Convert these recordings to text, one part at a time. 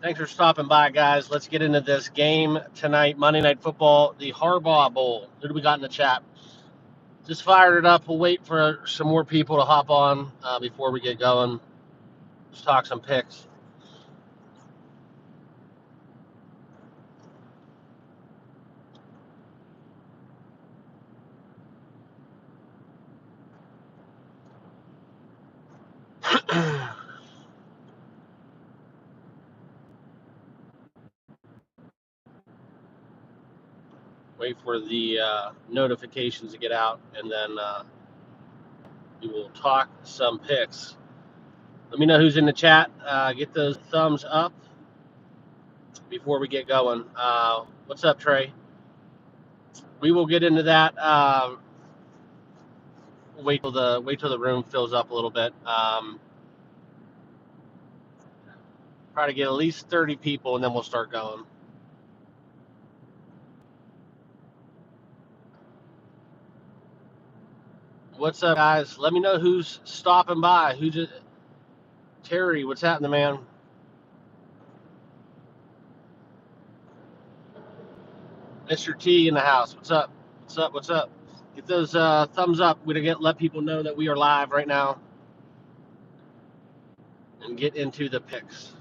Thanks for stopping by, guys. Let's get into this game tonight, Monday Night Football, the Harbaugh Bowl. Who do we got in the chat? Just fired it up. We'll wait for some more people to hop on before we get going. Let's talk some picks. Wait for the notifications to get out, and then we will talk some picks. Let me know who's in the chat. Get those thumbs up before we get going. What's up, Trey? We will get into that. Wait till the room fills up a little bit. Try to get at least 30 people, and then we'll start going. What's up, guys? Let me know who's stopping by. Terry, what's happening, man? Mr. T in the house. What's up? What's up? What's up? Get those thumbs up. Let people know that we are live right now, and get into the picks.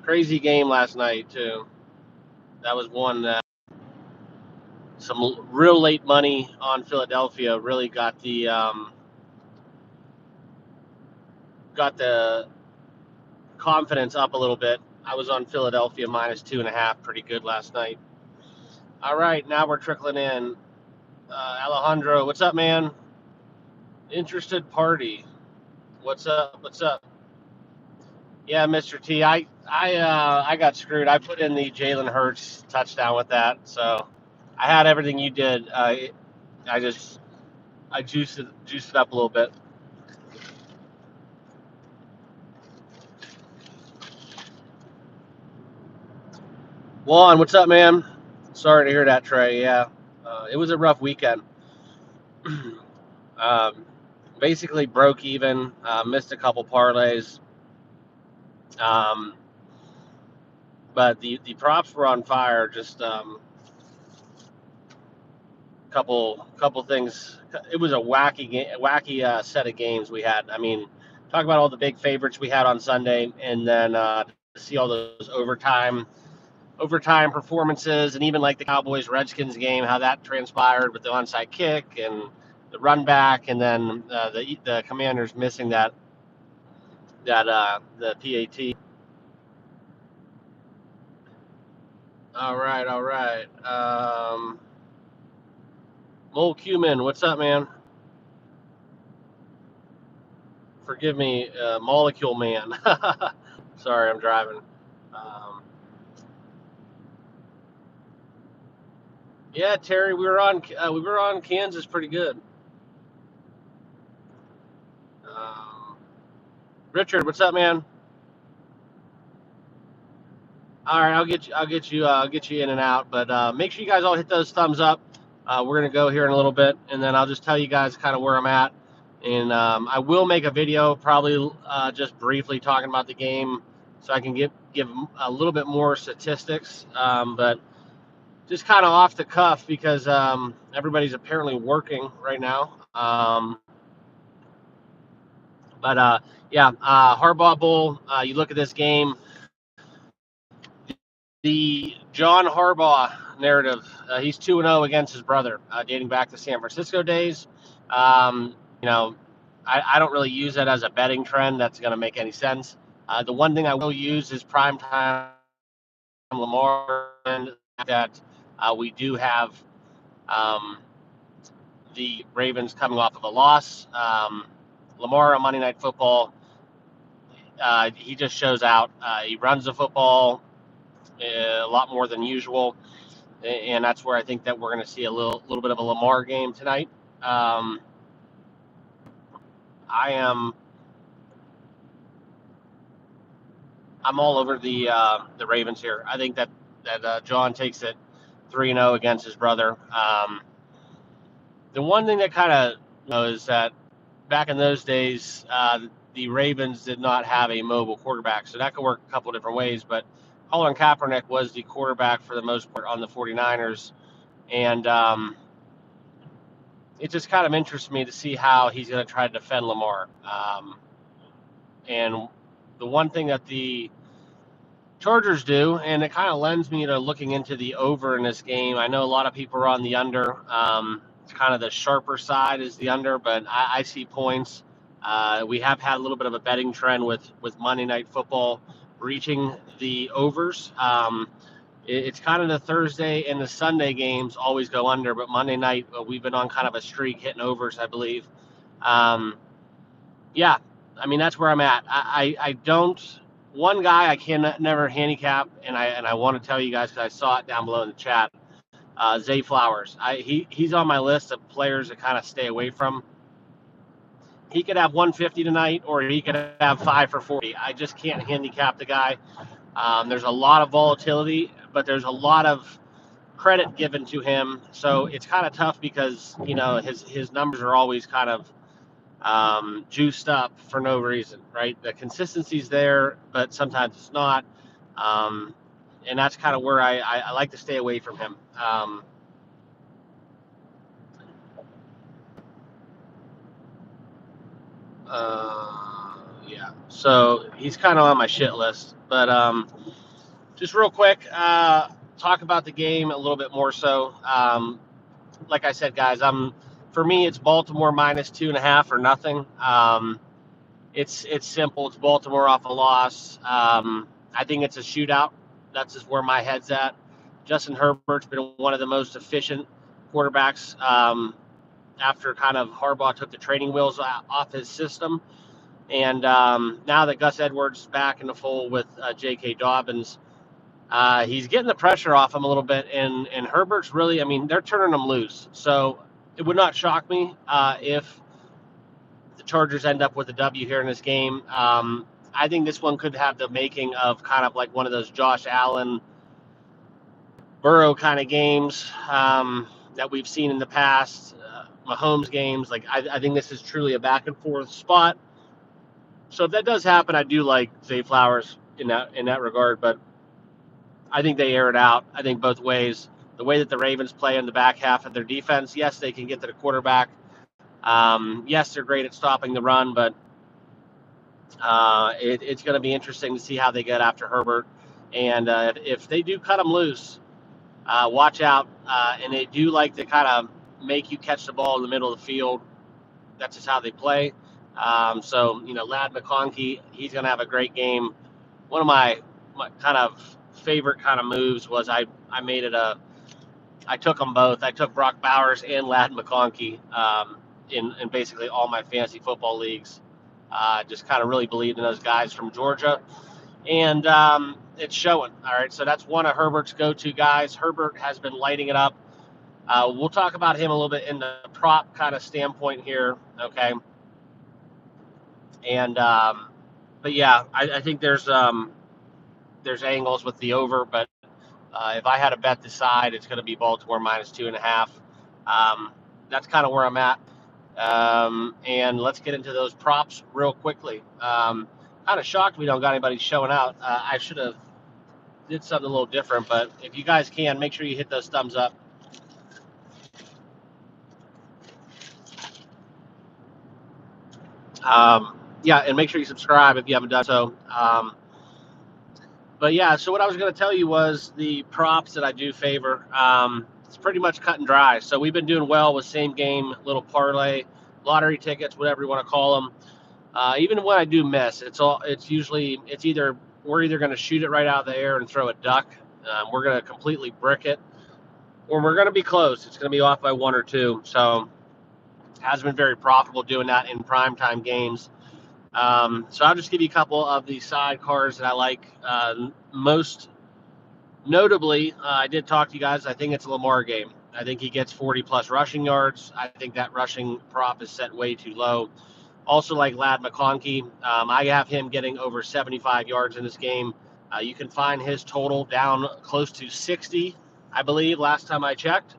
Crazy game last night too. That was one that some real late money on Philadelphia really got the confidence up a little bit. I was on Philadelphia -2.5, pretty good last night. All right, now we're trickling in. Alejandro, what's up, man? Interested party. What's up? What's up? Yeah, Mr. T. I got screwed. I put in the Jalen Hurts touchdown with that, so I had everything you did. I juiced it up a little bit. Juan, what's up, man? Sorry to hear that, Trey. Yeah, it was a rough weekend. Basically broke even. Missed a couple parlays. But the props were on fire. Just couple things. It was a wacky set of games we had. I mean, talk about all the big favorites we had on Sunday, and then see all those overtime performances, and even like the Cowboys Redskins game, how that transpired with the onside kick and the run back, and then the Commanders missing the PAT. All right. Lowell Cumin, what's up, man? Forgive me, Molecule Man. Sorry, I'm driving. Yeah, Terry, we were on Kansas pretty good. Richard, what's up, man? All right, I'll get you in and out, but make sure you guys all hit those thumbs up. We're gonna go here in a little bit, and then I'll just tell you guys kind of where I'm at, and I will make a video probably just briefly talking about the game, so I can give a little bit more statistics, but just kind of off the cuff because everybody's apparently working right now. Harbaugh Bowl. You look at this game. The John Harbaugh narrative. He's 2-0 against his brother, dating back to San Francisco days. I don't really use that as a betting trend. That's going to make any sense. The one thing I will use is primetime Lamar, and that we do have the Ravens coming off of a loss. Lamar on Monday Night Football, he just shows out. He runs the football a lot more than usual, and that's where I think that we're going to see a little bit of a Lamar game tonight. I'm all over the Ravens here. I think that John takes it 3-0 against his brother. The one thing that kind of is that back in those days, the Ravens did not have a mobile quarterback, so that could work a couple different ways. But Colin Kaepernick was the quarterback for the most part on the 49ers, and it just kind of interests me to see how he's going to try to defend Lamar. And the one thing that the Chargers do, and it kind of lends me to looking into the over in this game. I know a lot of people are on the under. It's kind of the sharper side is the under, but I see points. We have had a little bit of a betting trend with Monday Night Football reaching the overs. It's kind of the Thursday and the Sunday games always go under, but Monday night we've been on kind of a streak hitting overs, I believe. Yeah, I mean that's where I'm at. I don't. One guy I can never handicap, and I want to tell you guys because I saw it down below in the chat. Zay Flowers. He's on my list of players to kind of stay away from. He could have 150 tonight, or he could have 5 for 40. I just can't handicap the guy. There's a lot of volatility, but there's a lot of credit given to him. So it's kind of tough because his numbers are always kind of juiced up for no reason, right? The consistency's there, but sometimes it's not. And that's kind of where I like to stay away from him. Yeah, so he's kind of on my shit list. But just real quick, talk about the game a little bit more so. Like I said, guys, for me, it's Baltimore minus 2.5 or nothing. It's simple. It's Baltimore off a loss. I think it's a shootout. That's just where my head's at. Justin Herbert's been one of the most efficient quarterbacks after kind of Harbaugh took the training wheels off his system. And now that Gus Edwards is back in the fold with J.K. Dobbins, he's getting the pressure off him a little bit. And Herbert's really, I mean, they're turning him loose. So it would not shock me if the Chargers end up with a W here in this game. I think this one could have the making of kind of like one of those Josh Allen, Burrow kind of games that we've seen in the past. Mahomes games. Like I think this is truly a back and forth spot. So if that does happen, I do like Zay Flowers in that regard. But I think they air it out. I think both ways. The way that the Ravens play in the back half of their defense, yes, they can get to the quarterback. Yes, they're great at stopping the run, but it's going to be interesting to see how they get after Herbert. And if they do cut him loose, watch out. And they do like to kind of make you catch the ball in the middle of the field. That's just how they play. So, Ladd McConkey, he's going to have a great game. One of my kind of favorite kind of moves was I took them both. I took Brock Bowers and Ladd McConkey in basically all my fantasy football leagues. Just kind of really believed in those guys from Georgia. And it's showing. All right, so that's one of Herbert's go-to guys. Herbert has been lighting it up. We'll talk about him a little bit in the prop kind of standpoint here, okay? And but yeah, I think there's angles with the over, but if I had to bet the side, it's going to be Baltimore minus 2.5. That's kind of where I'm at. And let's get into those props real quickly. Kind of shocked we don't got anybody showing out. I should have did something a little different, but if you guys can, make sure you hit those thumbs up. Yeah, and make sure you subscribe if you haven't done so. But yeah, so what I was going to tell you was the props that I do favor. It's pretty much cut and dry. So we've been doing well with same game, little parlay, lottery tickets, whatever you want to call them. Even when I do miss, we're either going to shoot it right out of the air and throw a duck. We're going to completely brick it, or we're going to be close. It's going to be off by 1 or 2. So it has been very profitable doing that in primetime games. So I'll just give you a couple of the side cards that I like. Most notably, I did talk to you guys. I think it's a Lamar game. I think he gets 40-plus rushing yards. I think that rushing prop is set way too low. Also like Ladd McConkey. I have him getting over 75 yards in this game. You can find his total down close to 60 I believe, last time I checked.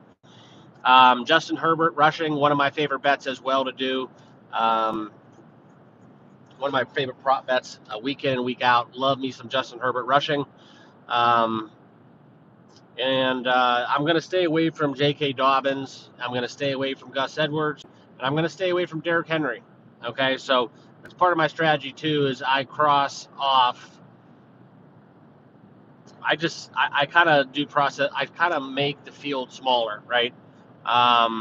Justin Herbert rushing, one of my favorite bets as well to do. One of my favorite prop bets, week in and week out. Love me some Justin Herbert rushing. And I'm going to stay away from J.K. Dobbins. I'm going to stay away from Gus Edwards. And I'm going to stay away from Derrick Henry. Okay, so that's part of my strategy too. Is I cross off. I kind of do process. I kind of make the field smaller, right? A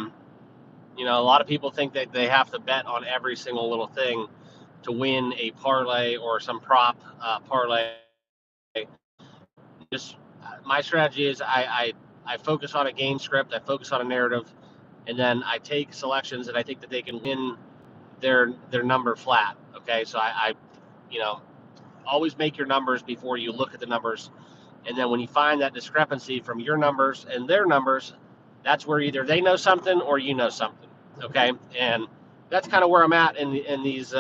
lot of people think that they have to bet on every single little thing to win a parlay or some prop parlay. Just my strategy is I focus on a game script, I focus on a narrative, and then I take selections that I think that they can win their number flat. Okay, so I always make your numbers before you look at the numbers, and then when you find that discrepancy from your numbers and their numbers, that's where either they know something or you know something. Okay, and that's kind of where I'm at in these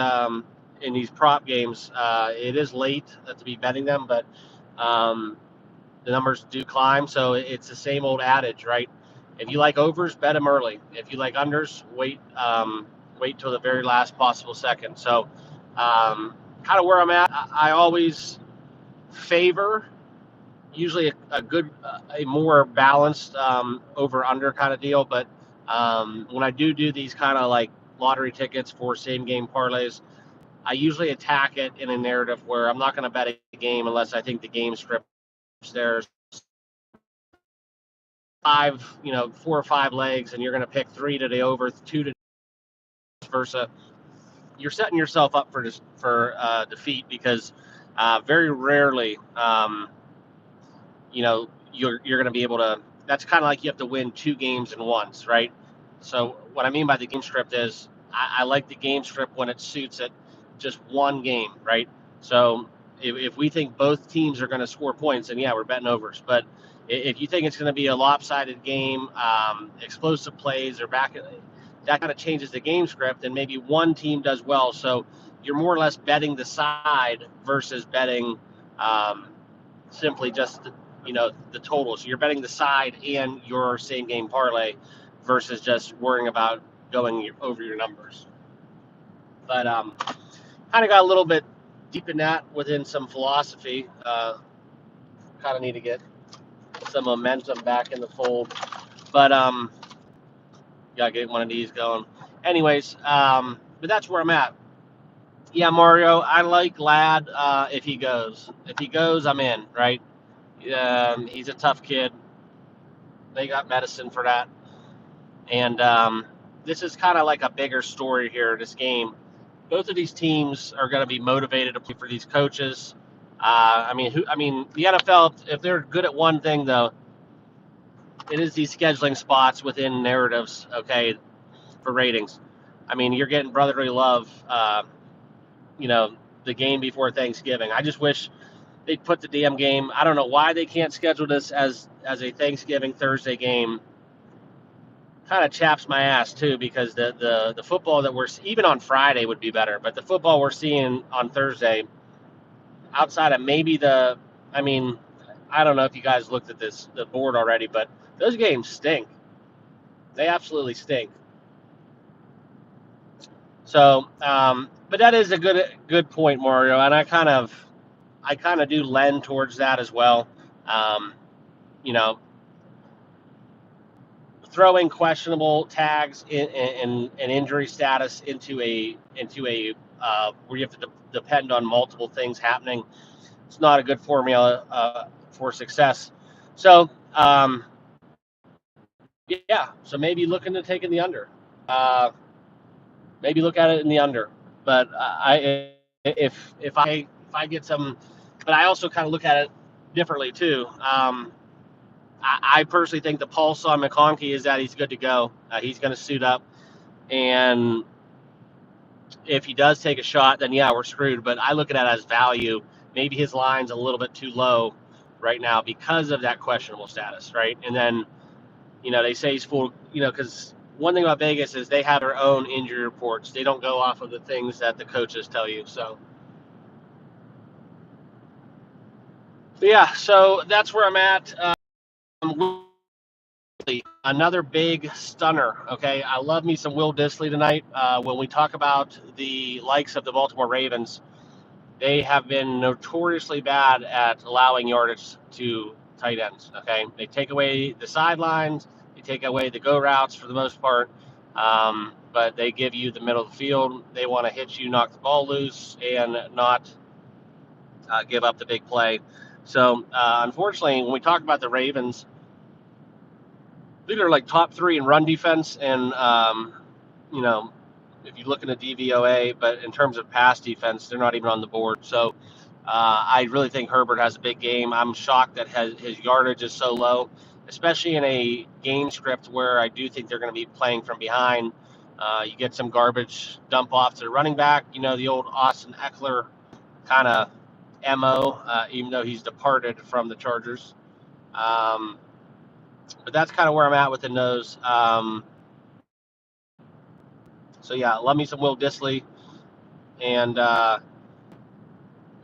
prop games. It is late to be betting them, but the numbers do climb. So it's the same old adage, right? If you like overs, bet them early. If you like unders, wait till the very last possible second. So kind of where I'm at. I always favor usually a more balanced over under kind of deal. But when I do these kind of like lottery tickets for same game parlays, I usually attack it in a narrative where I'm not going to bet a game unless I think the game script there's 4 or 5 legs, and you're going to pick 3 to the over, 2 to versa. You're setting yourself up for defeat because very rarely, you're going to be able to. That's kind of like you have to win 2 games in once, right? So what I mean by the game script is I like the game script when it suits it, just one game, right? So if we think both teams are going to score points, then yeah, we're betting overs. But if you think it's going to be a lopsided game, explosive plays, or that kind of changes the game script, and maybe one team does well. So you're more or less betting the side versus betting simply just the total. So you're betting the side and your same game parlay versus just worrying about going over your numbers. But kind of got a little bit deep in that within some philosophy. Kind of need to get some momentum back in the fold. But gotta get one of these going. Anyways, but that's where I'm at. Yeah, Mario, I like Ladd if he goes. If he goes, I'm in, right? He's a tough kid. They got medicine for that. And this is kind of like a bigger story here, this game. Both of these teams are going to be motivated to play for these coaches. The NFL, if they're good at one thing, though, it is these scheduling spots within narratives, okay, for ratings. I mean, you're getting brotherly love, the game before Thanksgiving. I just wish they'd put the damn game. I don't know why they can't schedule this as a Thanksgiving Thursday game. Kind of chaps my ass too, because the football that we're even on Friday would be better, but the football we're seeing on Thursday, outside of maybe I don't know if you guys looked at the board already, but those games stink. They absolutely stink. So, but that is a good point, Mario, and I kind of do lend towards that as well. You know, throwing questionable tags and injury status into a where you have to depend on multiple things happening. It's not a good formula for success. So so maybe looking to take in the under. Maybe look at it in the under. But if I get some, but I also kind of look at it differently too. I personally think the pulse on McConkey is that he's good to go. He's going to suit up, and if he does take a shot, then yeah, we're screwed. But I look at that as value. Maybe his line's a little bit too low right now because of that questionable status, right? And then, they say he's full, because one thing about Vegas is they have their own injury reports. They don't go off of the things that the coaches tell you. So, but yeah, so that's where I'm at. another big stunner. Okay, I love me some Will Dissly tonight. When we talk about the likes of the Baltimore Ravens, they have been notoriously bad at allowing yardage to tight ends. Okay, they take away the sidelines, they take away the go routes for the most part, but they give you the middle of the field. They want to hit you, knock the ball loose, and not give up the big play. So unfortunately, when we talk about the Ravens, they're like top 3 in run defense, and you know, if you look in the DVOA, but in terms of pass defense, they're not even on the board. So I really think Herbert has a big game. I'm shocked that his yardage is so low, especially in a game script where I do think they're going to be playing from behind. You get some garbage dump off to the running back, the old Austin Eckler kind of MO, even though he's departed from the Chargers. But that's kind of where I'm at with the nose. So yeah, love me some Will Dissly, and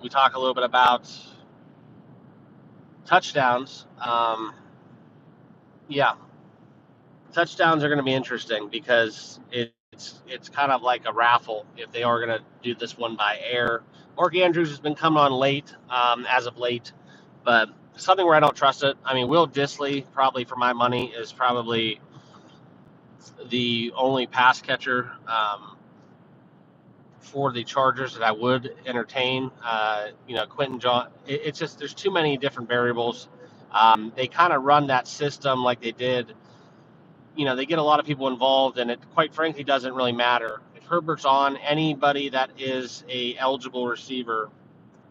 we talk a little bit about touchdowns. Yeah, touchdowns are going to be interesting because it's kind of like a raffle if they are going to do this one by air. Mark Andrews has been coming on late, as of late, but something where I don't trust it. I mean, Will Dissly, probably for my money, is probably the only pass catcher for the Chargers that I would entertain. Quentin John. It's just there's too many different variables. They kind of run that system like they did. They get a lot of people involved, and it quite frankly doesn't really matter. If Herbert's on, anybody that is a eligible receiver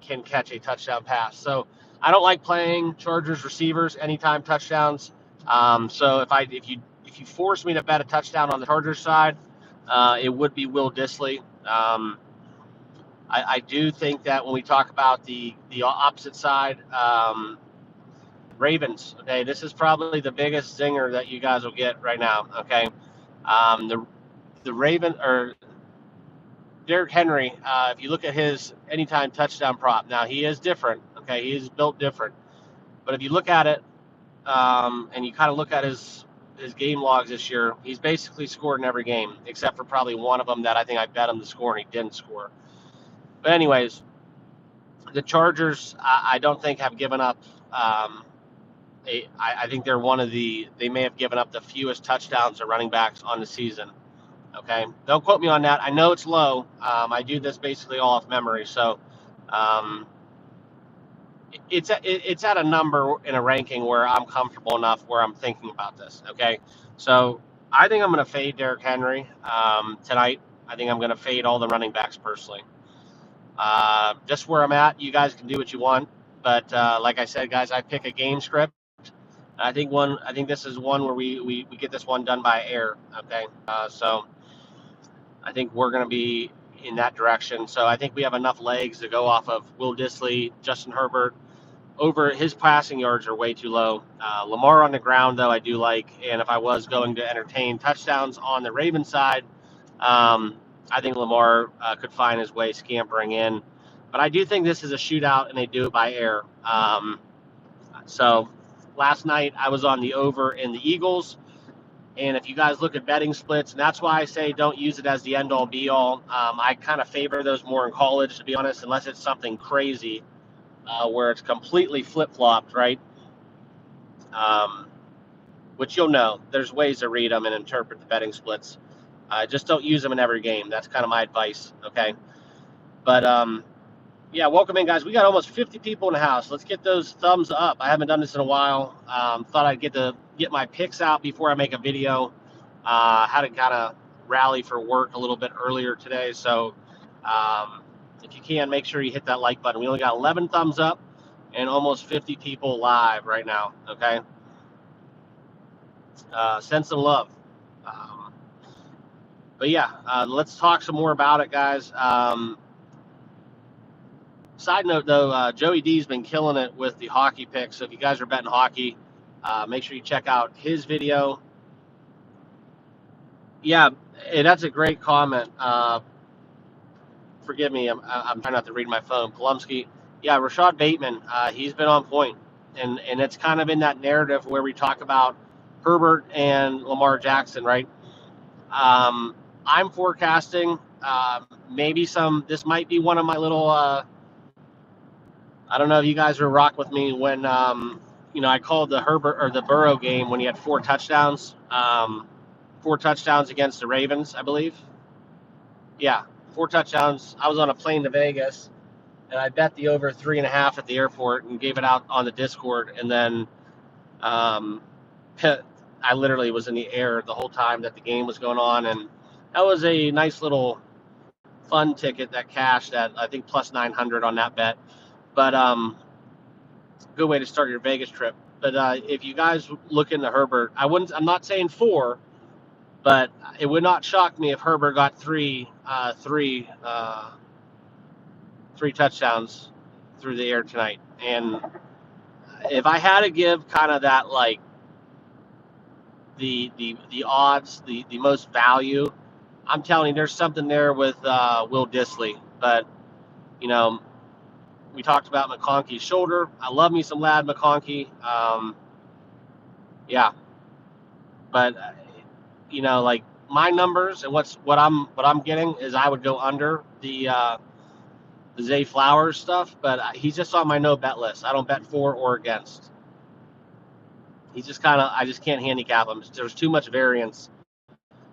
can catch a touchdown pass. So I don't like playing Chargers receivers anytime touchdowns. So if you force me to bet a touchdown on the Chargers side, it would be Will Dissly. I do think that when we talk about the opposite side, Ravens. Okay, this is probably the biggest zinger that you guys will get right now. Okay, the Raven or Derrick Henry. If you look at his anytime touchdown prop, now he is different. Okay, he is built different. But if you look at it, and you kind of look at his game logs this year, he's basically scored in every game except for probably one of them that I think I bet him to score and he didn't score. But anyways, the Chargers, I don't think have given up. I think they're they may have given up the fewest touchdowns to running backs on the season. Okay, don't quote me on that. I know it's low. I do this basically all off memory, so it's at a number in a ranking where I'm comfortable enough where I'm thinking about this. Okay, so I think I'm going to fade Derrick Henry tonight. I think I'm going to fade all the running backs personally. Just where I'm at, you guys can do what you want, but like I said, guys, I pick a game script. I think this is one where we get this one done by air. Okay, so I think we're going to be in that direction. So I think we have enough legs to go off of Will Dissly, Justin Herbert. Over his passing yards are way too low. Lamar on the ground, though, I do like. And if I was going to entertain touchdowns on the Ravens side, I think Lamar could find his way scampering in. But I do think this is a shootout, and they do it by air. So last night I was on the over in the Eagles. And if you guys look at betting splits, and that's why I say don't use it as the end-all, be-all. I kind of favor those more in college, to be honest, unless it's something crazy where it's completely flip-flopped, right? Which you'll know. There's ways to read them and interpret the betting splits. Just don't use them in every game. That's kind of my advice, okay? But, yeah, welcome in, guys. We got almost 50 people in the house. Let's get those thumbs up. I haven't done this in a while. Thought I'd get my picks out before I make a video. Had to kind of rally for work a little bit earlier today. So if you can, make sure you hit that like button. We only got 11 thumbs up and almost 50 people live right now, okay? Send some love. But yeah, let's talk some more about it, guys. Side note, though, Joey D's been killing it with the hockey picks. So if you guys are betting hockey, make sure you check out his video. Yeah, that's a great comment. Forgive me, I'm trying not to read my phone. Polumsky. Yeah, Rashad Bateman, he's been on point. And it's kind of in that narrative where we talk about Herbert and Lamar Jackson, right? I'm forecasting maybe some. This might be one of my little. I don't know if you guys were rock with me when I called the Herbert or the Burrow game when he had 4 touchdowns. 4 touchdowns against the Ravens, I believe. Yeah, 4 touchdowns. I was on a plane to Vegas, and I bet the over 3.5 at the airport and gave it out on the Discord, and then um, I literally was in the air the whole time that the game was going on, and that was a nice little fun ticket that cashed at I think plus 900 on that bet. But good way to start your Vegas trip. But if you guys look into Herbert, I'm not saying 4, but it would not shock me if Herbert got three touchdowns through the air tonight. And if I had to give kind of that like the odds, the most value, I'm telling you, there's something there with Will Dissly. But you know, we talked about McConkey's shoulder. I love me some Lad McConkey. Yeah, but like my numbers and what I'm getting is I would go under the Zay Flowers stuff, but he's just on my no bet list. I don't bet for or against. He's just I just can't handicap him. There's too much variance,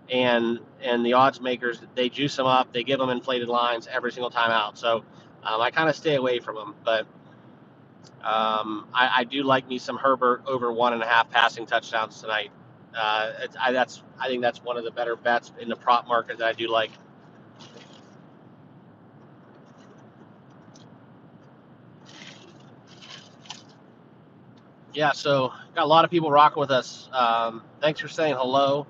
and the odds makers, they juice him up. They give him inflated lines every single time out. So I kind of stay away from him. But I do like me some Herbert over 1.5 passing touchdowns tonight. I think that's one of the better bets in the prop market that I do like. Yeah, so got a lot of people rocking with us. Thanks for saying hello.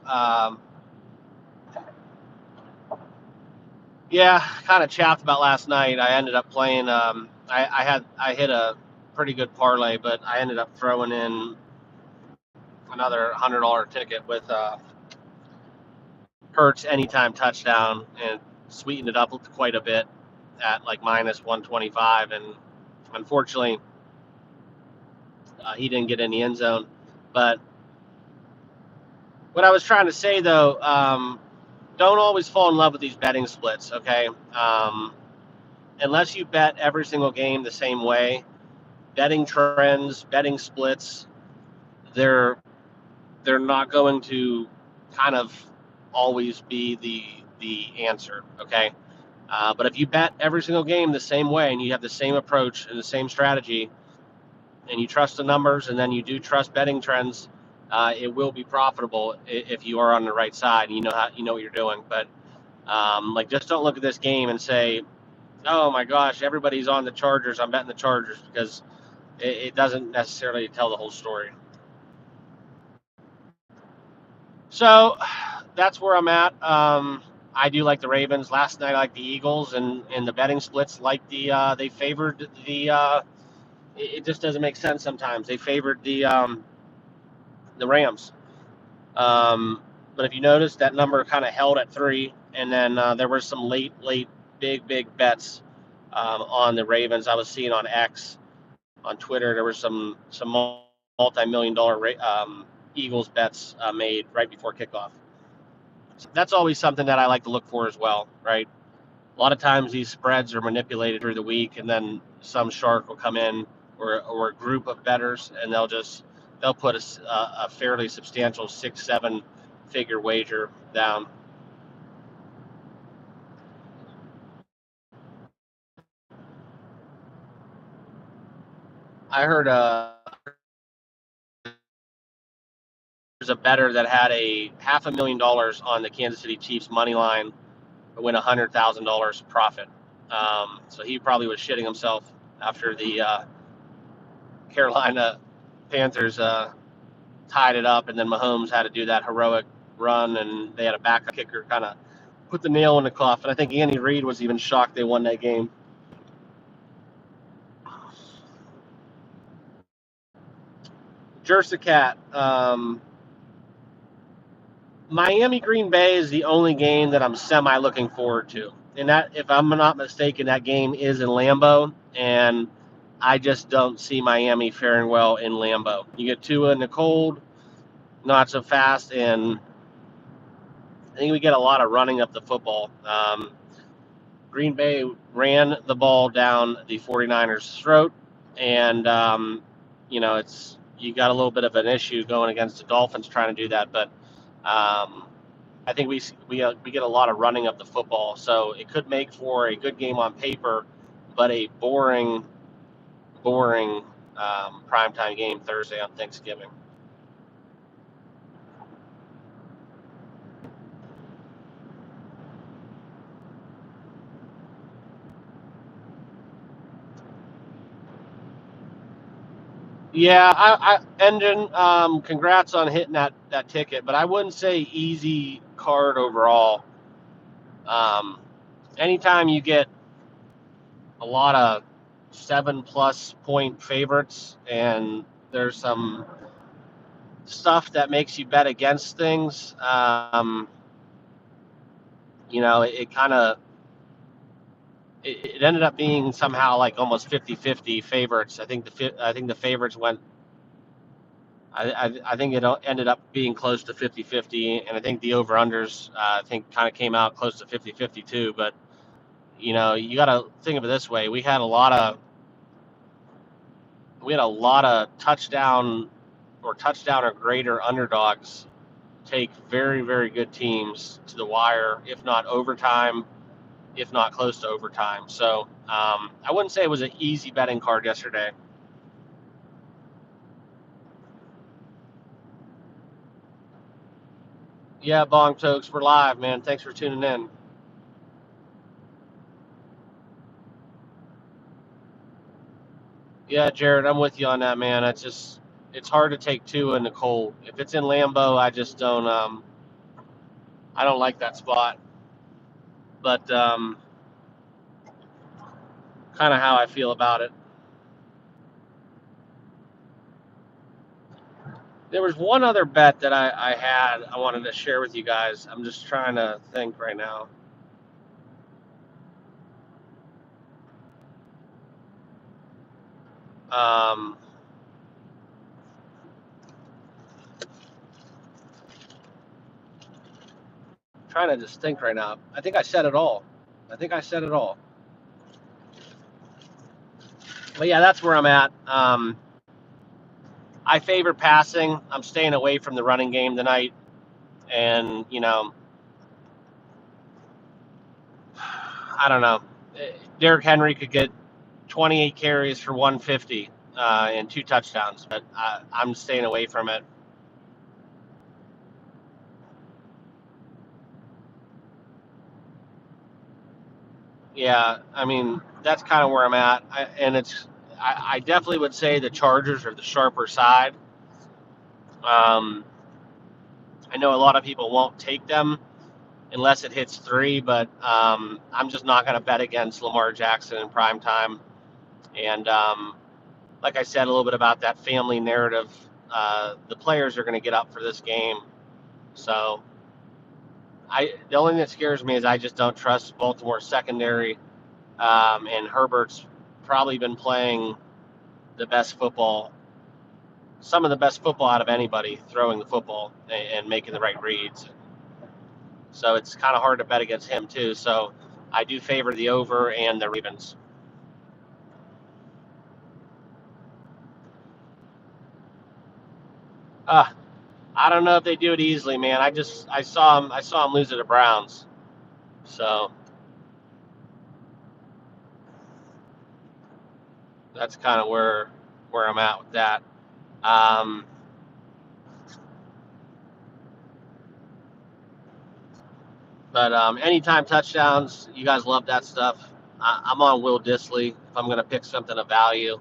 Yeah, kind of chapped about last night. I ended up playing. I hit a pretty good parlay, but I ended up throwing in another $100 ticket with Hurts anytime touchdown and sweetened it up quite a bit at like minus 125. And unfortunately, he didn't get in the end zone. But what I was trying to say though, don't always fall in love with these betting splits, okay? Unless you bet every single game the same way, betting trends, betting splits, they're not going to kind of always be the answer, okay? But if you bet every single game the same way and you have the same approach and the same strategy, and you trust the numbers, and then you do trust betting trends, it will be profitable if you are on the right side and you know what you're doing. But just don't look at this game and say, "Oh my gosh, everybody's on the Chargers. I'm betting the Chargers," because it doesn't necessarily tell the whole story. So that's where I'm at. I do like the Ravens. Last night I liked the Eagles, and the betting splits like they favored the. It just doesn't make sense sometimes. They favored the Rams. But if you notice, that number kind of held at 3, and then there were some late big bets on the Ravens. I was seeing on X, on Twitter, there were some multi-million-dollar Eagles bets made right before kickoff. So that's always something that I like to look for as well, right? A lot of times these spreads are manipulated through the week, and then some shark will come in, or a group of bettors, and they'll put a fairly substantial 6-7 figure wager down. I heard there's a bettor that had a $500,000 on the Kansas City Chiefs money line, to win $100,000 profit. So he probably was shitting himself after the Carolina Panthers tied it up, and then Mahomes had to do that heroic run, and they had a backup kicker kind of put the nail in the coffin. I think Andy Reid was even shocked they won that game. Jersicat, Miami Green Bay is the only game that I'm semi looking forward to. And that, if I'm not mistaken, that game is in Lambeau, and I just don't see Miami faring well in Lambeau. You get Tua in the cold. not so fast, and I think we get a lot of running up the football. Green Bay ran the ball down the 49ers' throat, and it's you got a little bit of an issue going against the Dolphins trying to do that, but I think we get a lot of running up the football, so it could make for a good game on paper, but a boring primetime game Thursday on Thanksgiving. Yeah, Engine, congrats on hitting that ticket, but I wouldn't say easy card overall. Um, Anytime you get a lot of 7+ point favorites and there's some stuff that makes you bet against things, it kind of it ended up being somehow like almost 50-50 favorites. I think the favorites went. I think it ended up being close to 50-50, and I think the over-unders I think kind of came out close to 50-50 too. But you got to think of it this way: we had a lot of touchdown or greater underdogs take very, very good teams to the wire, if not overtime, if not close to overtime. So I wouldn't say it was an easy betting card yesterday. Yeah, Bong Tokes, we're live, man. Thanks for tuning in. Yeah, Jared, I'm with you on that, man. It's hard to take two in the cold. If it's in Lambeau, I don't like that spot. But kind of how I feel about it. There was one other bet that I wanted to share with you guys. I'm just trying to think right now. Um, Trying to just think right now. I think I said it all. But yeah, that's where I'm at. I favor passing. I'm staying away from the running game tonight. And, I don't know. Derrick Henry could get 28 carries for 150 and 2 touchdowns, but I'm staying away from it. Yeah, I mean, that's kind of where I'm at. I definitely would say the Chargers are the sharper side. Um, I know a lot of people won't take them unless it hits 3, but I'm just not going to bet against Lamar Jackson in prime time. And like I said, a little bit about that family narrative. The players are going to get up for this game. So the only thing that scares me is I just don't trust Baltimore's secondary. And Herbert's probably been playing the best football, some of the best football out of anybody, throwing the football and making the right reads. So it's kind of hard to bet against him too. So I do favor the over and the Ravens. I don't know if they do it easily, man. I saw him lose to the Browns. So that's kind of where I'm at with that. Um, but anytime touchdowns, you guys love that stuff. I'm on Will Disley if I'm going to pick something of value.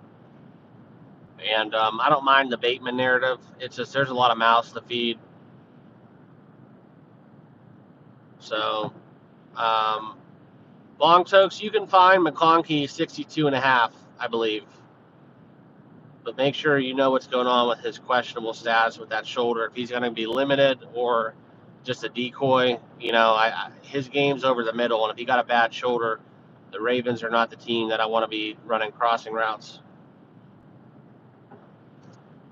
And I don't mind the Bateman narrative. It's just there's a lot of mouths to feed. So, long tokes, you can find McConkey 62.5, I believe. But make sure you know what's going on with his questionable status with that shoulder. If he's going to be limited or just a decoy, his game's over the middle. And if he got a bad shoulder, the Ravens are not the team that I want to be running crossing routes.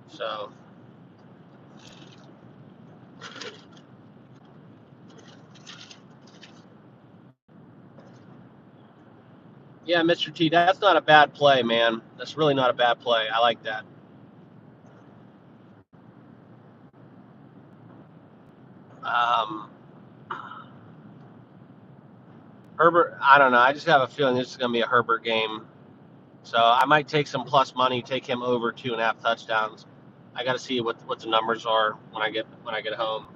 So Yeah, Mr. T, that's not a bad play, man. That's really not a bad play. I like that. Um, Herbert, I don't know. I just have a feeling this is going to be a Herbert game. So I might take some plus money, take him over 2.5 touchdowns. I got to see what the numbers are when I get home.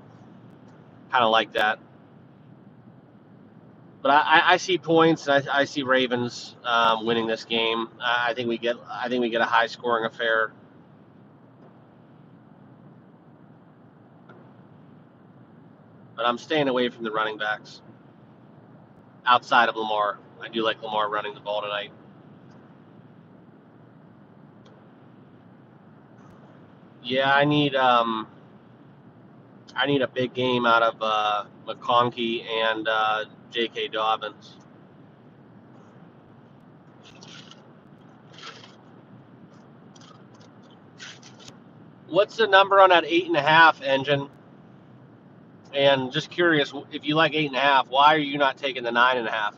Kind of like that. But I see points, and I see Ravens winning this game. I think we get a high scoring affair. But I'm staying away from the running backs outside of Lamar. I do like Lamar running the ball tonight. Yeah, I need a big game out of McConkey and J.K. Dobbins. What's the number on that 8.5 engine? And just curious, if you like 8.5, why are you not taking the 9.5?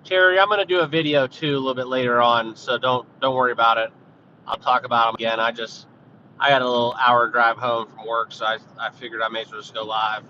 Terry, I'm going to do a video too a little bit later on, so don't worry about it. I'll talk about them again. I got a little hour drive home from work, so I figured I may as well just go live.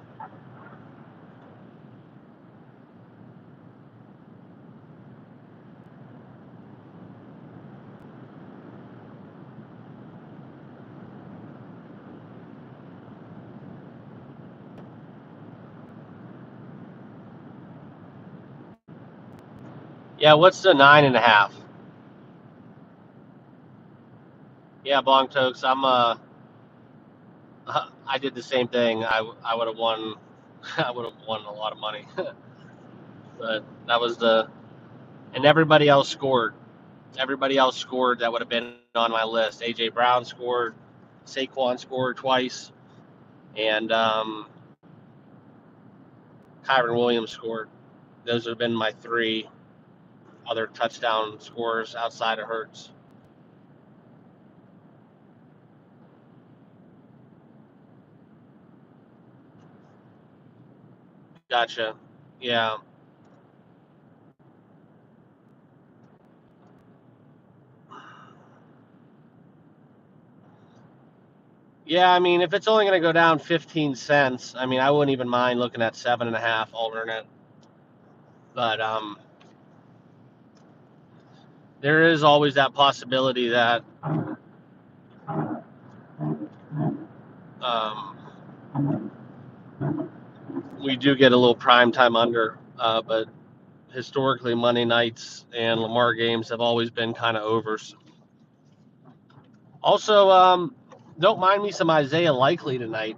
Yeah, what's the 9.5? Yeah, Bong Tokes. I did the same thing. I would have won. I would have won a lot of money, but that was and everybody else scored. Everybody else scored that would have been on my list. AJ Brown scored, Saquon scored twice, and Kyron Williams scored. Those have been my three other touchdown scores outside of Hurts. Gotcha. Yeah. Yeah, I mean, if it's only going to go down 15 cents, I mean, I wouldn't even mind looking at 7.5 alternate. But there is always that possibility that um, we do get a little prime time under. But historically, Monday nights and Lamar games have always been kind of overs. Also, don't mind me some Isaiah Likely tonight.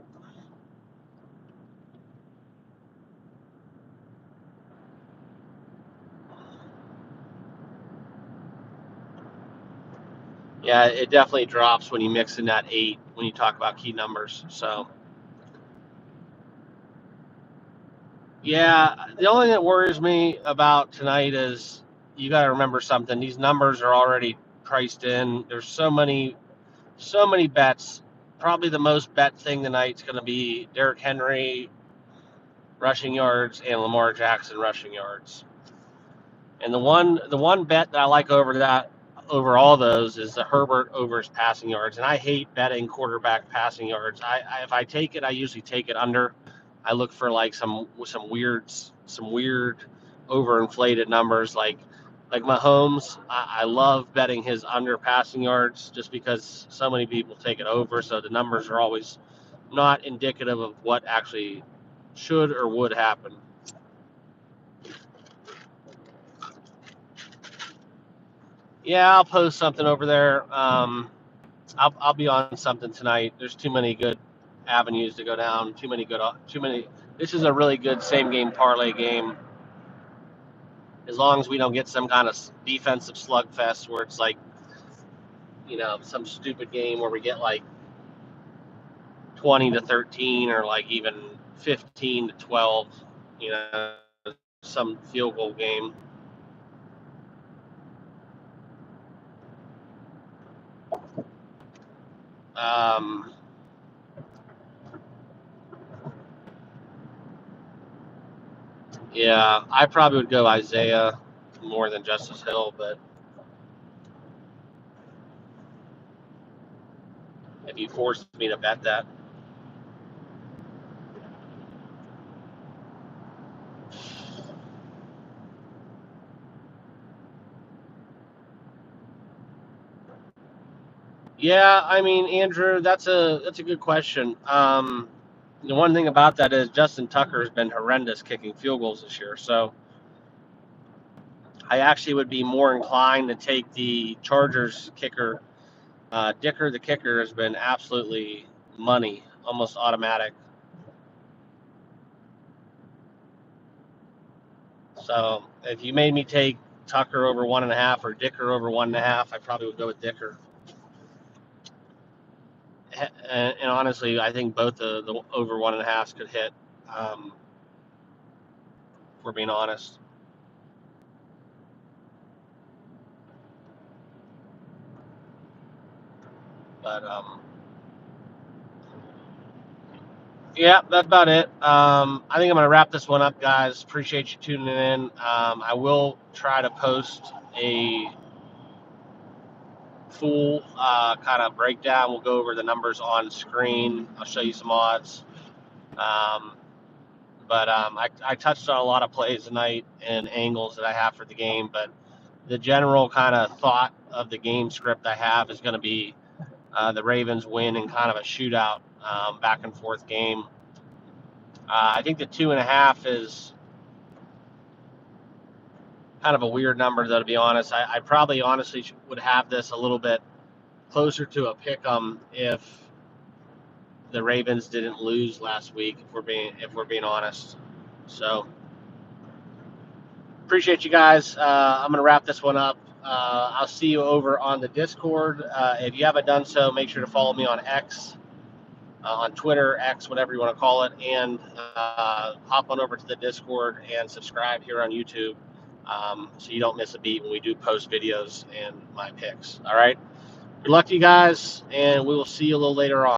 Yeah, it definitely drops when you mix in that 8 when you talk about key numbers. So, yeah, the only thing that worries me about tonight is you got to remember something. These numbers are already priced in. There's so many bets. Probably the most bet thing tonight is going to be Derrick Henry rushing yards and Lamar Jackson rushing yards. And the one bet that I like over all those is the Herbert over his passing yards. And I hate betting quarterback passing yards. If I take it, I usually take it under. I look for like some weird overinflated numbers like Mahomes. I love betting his under passing yards just because so many people take it over. So the numbers are always not indicative of what actually should or would happen. Yeah, I'll post something over there. I'll be on something tonight. There's too many good avenues to go down. Too many. This is a really good same game parlay game. As long as we don't get some kind of defensive slugfest where it's like, some stupid game where we get like 20-13 or like even 15-12, some field goal game. Yeah, I probably would go Isaiah more than Justice Hill, but if you forced me to bet that. Yeah, I mean, Andrew, that's a good question. The one thing about that is Justin Tucker has been horrendous kicking field goals this year, so I actually would be more inclined to take the Chargers kicker. Dicker, the kicker, has been absolutely money, almost automatic. So if you made me take Tucker over 1.5 or Dicker over 1.5, I probably would go with Dicker. And honestly, I think both the over 1.5s could hit. If we're being honest, but yeah, that's about it. I think I'm gonna wrap this one up, guys. Appreciate you tuning in. I will try to post a full kind of breakdown. We'll go over the numbers on screen. I'll show you some odds. I touched on a lot of plays tonight and angles that I have for the game, but the general kind of thought of the game script I have is going to be the Ravens win in kind of a shootout, back and forth game. I think the 2.5 is kind of a weird number, though, to be honest. I probably honestly would have this a little bit closer to a pick 'em if the Ravens didn't lose last week, if we're being honest. So appreciate you guys. I'm gonna wrap this one up. I'll see you over on the Discord. If you haven't done so, make sure to follow me on X, on Twitter, X, whatever you want to call it, and hop on over to the Discord and subscribe here on YouTube, so you don't miss a beat when we do post videos and my picks. All right. Good luck to you guys, and we will see you a little later on.